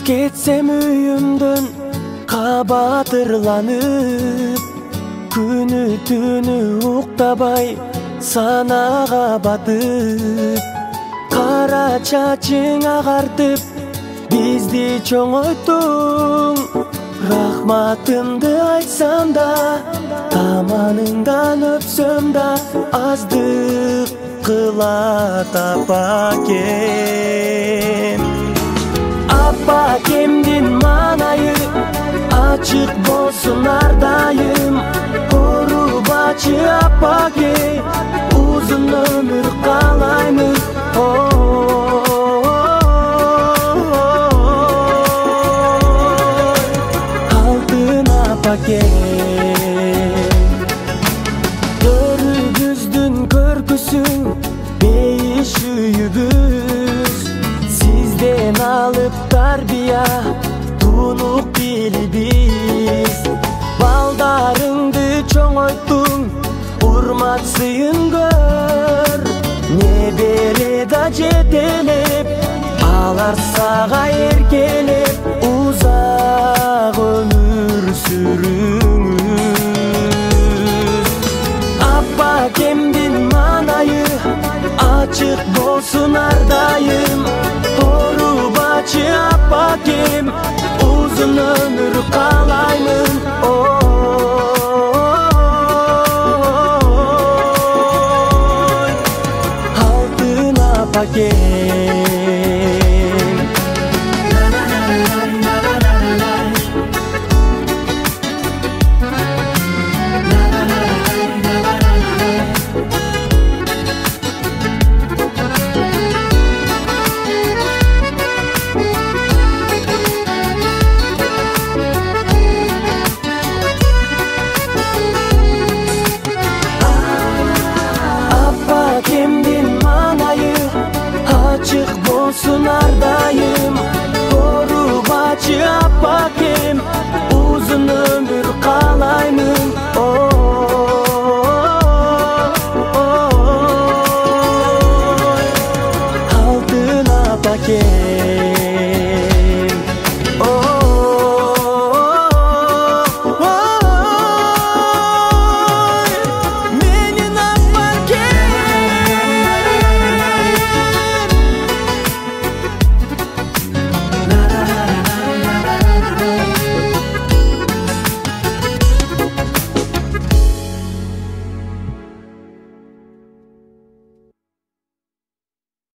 Кетсем үйümдөн кабатырланып, күнү түнү уктабай санага батып, кара чачың агартып бизди чоңойттуң. Рахматымды айтсам да, таманыңдан өпсөм да, аздык кылат апакем. Апакемдин маанайы ачык болсун ардайым. Орубачы апаке, узун өмүр каалаймыз. Алтын апакем, төрүбүздүн көркүсүң бейиш үйүбүз. Сизден алып тарбия тунук билибиз. Балдарыңды чоңойттуң, урмат сыйын көр. Небере да жетелеп, алар сага эркелеп, узак өмүр сүрүңүз. Апакемдин маанайы ачык болсун ардайым. Орубачы апакем, узун өмүр